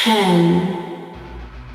10.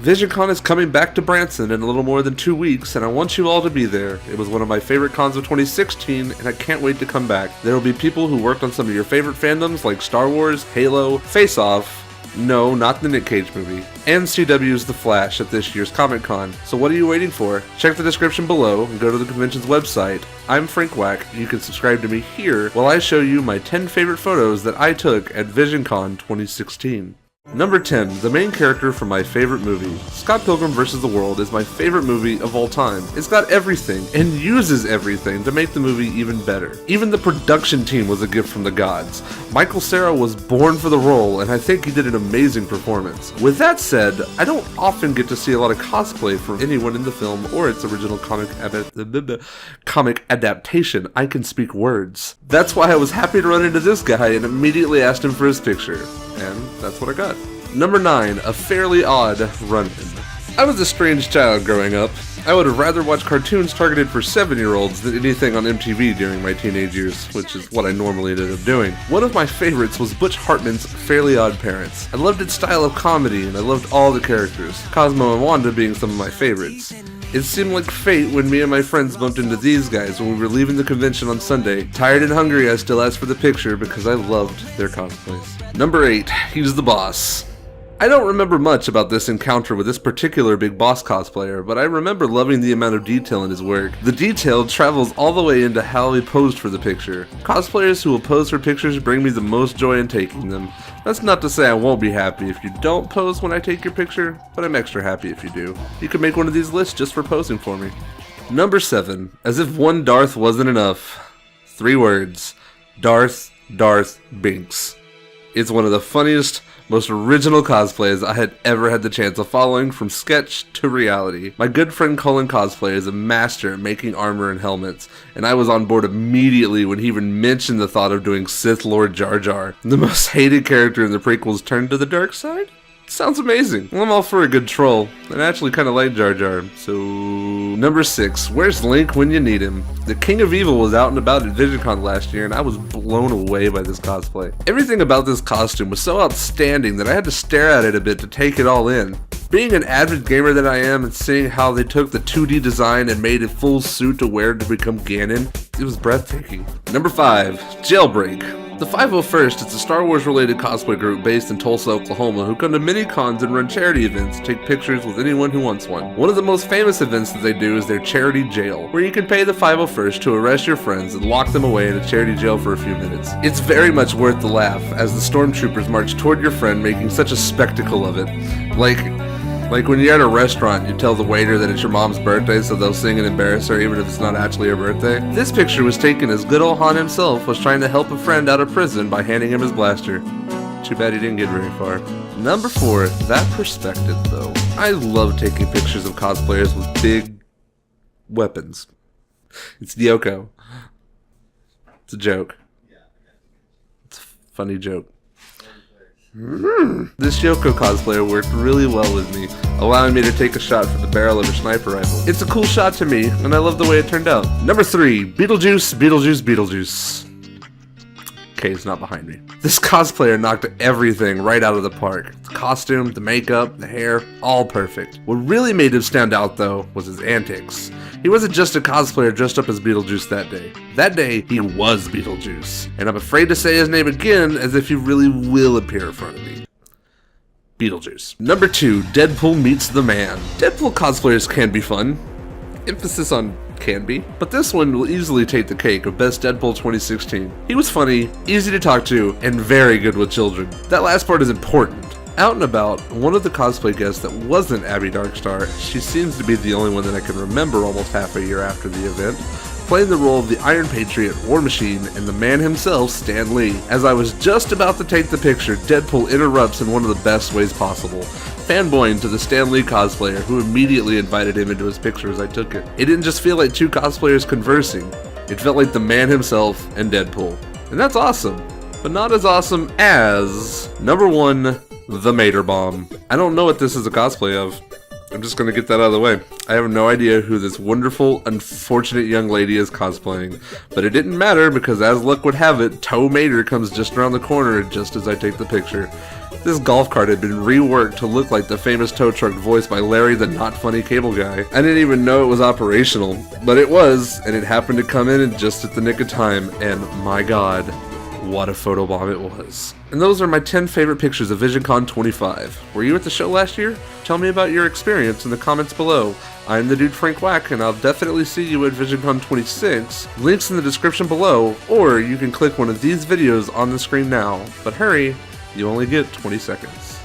Visioncon is coming back to Branson in a little more than 2 weeks, and I want you all to be there. It was one of my favorite cons of 2016, and I can't wait to come back. There will be people who worked on some of your favorite fandoms like Star Wars, Halo, Face Off, no, not the Nick Cage movie, and CW's The Flash at this year's Comic Con. So what are you waiting for? Check the description below and go to the convention's website. I'm Frank Wack. You can subscribe to me here while I show you my 10 favorite photos that I took at Visioncon 2016. Number 10, the main character from my favorite movie. Scott Pilgrim vs. the World is my favorite movie of all time. It's got everything, and uses everything to make the movie even better. Even the production team was a gift from the gods. Michael Cera was born for the role, and I think he did an amazing performance. With that said, I don't often get to see a lot of cosplay from anyone in the film or its original comic adaptation. I can speak words. That's why I was happy to run into this guy and immediately asked him for his picture. And that's what I got. Number 9, a fairly odd run-in. I was a strange child growing up. I would have rather watched cartoons targeted for 7-year-olds than anything on MTV during my teenage years, which is what I normally ended up doing. One of my favorites was Butch Hartman's Fairly Odd Parents. I loved its style of comedy, and I loved all the characters, Cosmo and Wanda being some of my favorites. It seemed like fate when me and my friends bumped into these guys when we were leaving the convention on Sunday. Tired and hungry, I still asked for the picture because I loved their cosplays. Number 8, he's the boss. I don't remember much about this encounter with this particular Big Boss cosplayer, but I remember loving the amount of detail in his work. The detail travels all the way into how he posed for the picture. Cosplayers who will pose for pictures bring me the most joy in taking them. That's not to say I won't be happy if you don't pose when I take your picture, but I'm extra happy if you do. You can make one of these lists just for posing for me. Number 7, as if one Darth wasn't enough. 3 words. Darth Binks. It's one of the funniest, most original cosplays I had ever had the chance of following from sketch to reality. My good friend Cullen Cosplay is a master at making armor and helmets, and I was on board immediately when he even mentioned the thought of doing Sith Lord Jar Jar. The most hated character in the prequels turned to the dark side? Sounds amazing. Well, I'm all for a good troll, and I actually kind of like Jar Jar, so... Number 6, where's Link when you need him? The King of Evil was out and about at Visioncon last year, and I was blown away by this cosplay. Everything about this costume was so outstanding that I had to stare at it a bit to take it all in. Being an avid gamer that I am and seeing how they took the 2D design and made a full suit to wear to become Ganon, it was breathtaking. Number 5, Jailbreak. The 501st is a Star Wars related cosplay group based in Tulsa, Oklahoma who come to many cons and run charity events to take pictures with anyone who wants one. One of the most famous events that they do is their charity jail, where you can pay the 501st to arrest your friends and lock them away in a charity jail for a few minutes. It's very much worth the laugh as the stormtroopers march toward your friend making such a spectacle of it. Like when you're at a restaurant, you tell the waiter that it's your mom's birthday so they'll sing and embarrass her even if it's not actually her birthday. This picture was taken as good old Han himself was trying to help a friend out of prison by handing him his blaster. Too bad he didn't get very far. Number 4, that perspective though. I love taking pictures of cosplayers with big weapons. It's Yoko. It's a joke. It's a funny joke. This Yoko cosplayer worked really well with me, allowing me to take a shot from the barrel of her sniper rifle. It's a cool shot to me, and I love the way it turned out. Number 3, Beetlejuice. Okay, it's not behind me. This cosplayer knocked everything right out of the park. The costume, the makeup, the hair, all perfect. What really made him stand out though was his antics. He wasn't just a cosplayer dressed up as Beetlejuice that day. That day, he was Beetlejuice. And I'm afraid to say his name again as if he really will appear in front of me. Beetlejuice. Number 2, Deadpool meets the man. Deadpool cosplayers can be fun. Emphasis on can be. But this one will easily take the cake of Best Deadpool 2016. He was funny, easy to talk to, and very good with children. That last part is important. Out and about, one of the cosplay guests that wasn't Abby Darkstar, she seems to be the only one that I can remember almost half a year after the event, playing the role of the Iron Patriot, War Machine, and the man himself, Stan Lee. As I was just about to take the picture, Deadpool interrupts in one of the best ways possible, fanboying to the Stan Lee cosplayer who immediately invited him into his picture as I took it. It didn't just feel like two cosplayers conversing, it felt like the man himself and Deadpool. And that's awesome, but not as awesome as number 1, the Mater Bomb. I don't know what this is a cosplay of. I'm just gonna get that out of the way. I have no idea who this wonderful, unfortunate young lady is cosplaying, but it didn't matter because as luck would have it, Toe Mater comes just around the corner just as I take the picture. This golf cart had been reworked to look like the famous tow truck voiced by Larry the Not Funny Cable Guy. I didn't even know it was operational, but it was, and it happened to come in just at the nick of time, and my god, what a photobomb it was. And those are my 10 favorite pictures of Visioncon 25. Were you at the show last year? Tell me about your experience in the comments below. I'm the dude Frank Wack, and I'll definitely see you at Visioncon 26. Links in the description below, or you can click one of these videos on the screen now. But hurry, you only get 20 seconds.